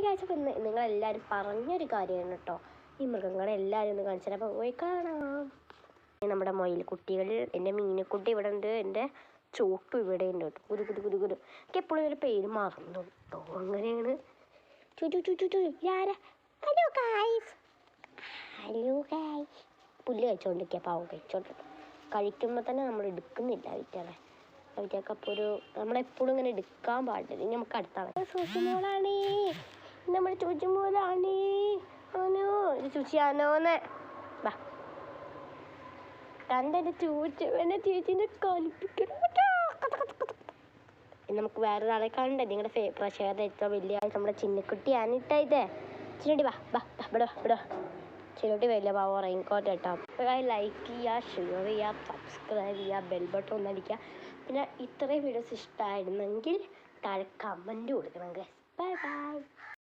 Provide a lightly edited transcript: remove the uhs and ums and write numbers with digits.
കാഴ്ച നിങ്ങളെല്ലാവരും പറഞ്ഞൊരു കാര്യമാണ് കേട്ടോ, ഈ മൃഗങ്ങളെല്ലാവരും ഒന്ന് കാണിച്ചാൽ. അപ്പോൾ പോയി കാണാം. നമ്മുടെ മൊയിൽക്കുട്ടികൾ, എൻ്റെ മീനുക്കുട്ടി ഇവിടെ ഉണ്ട്, എൻ്റെ ചോട്ടു ഇവിടെ ഉണ്ട് കേട്ടോ. കുരു കുരു കുരു കുരു എനിക്ക് എപ്പോഴും ഒരു പേര് മറന്നു കേട്ടോ. അങ്ങനെയാണ്. Hello guys, hello guys. പുല്ല് കഴിച്ചുകൊണ്ടിരിക്കുക, പാവം കഴിച്ചോണ്ടിരിക്കുക. കഴിക്കുമ്പോൾ തന്നെ നമ്മൾ എടുക്കുന്നില്ല വീട്ടുകാരെ. വീട്ടുകാർക്ക് അപ്പോൾ ഒരു നമ്മളെപ്പോഴും ഇങ്ങനെ എടുക്കാൻ പാടില്ല. ഇനി നമുക്ക് അടുത്താണ്. ചൂച്ചുമോളാണേ, നമ്മുടെ ചൂച്ചുമോളാണേ. ആനോ ഇത് ചൂച്ചിയാനോന്ന് വാ കണ്ടെൻ്റെ ചൂച്ചു എന്നെ ചേച്ചീൻ്റെ കളിപ്പിക്കണം. നമുക്ക് വേറൊരാളെ കണ്ടേ, നിങ്ങളുടെ പ്രശേഖരം ഏറ്റവും വലിയ നമ്മുടെ ചിന്നക്കുട്ടിയാണ് ഇട്ട ഇത്. ചിന്നോട്ടി വാ വാ ഇവിടെ ഇവിടെ ചിന്നോട്ടി വലിയ പാവം റെയിൻകോട്ട് കേട്ടോ. ലൈക്ക് ചെയ്യുക, ഷെയർ ചെയ്യുക, സബ്സ്ക്രൈബ് ചെയ്യുക, ബെൽ ബട്ടൺ ഒന്നടിക്കുക. പിന്നെ ഇത്രയും വീഡിയോസ് ഇഷ്ടമായിരുന്നെങ്കിൽ താഴെ കമൻറ്റ് കൊടുക്കണം. Bye bye.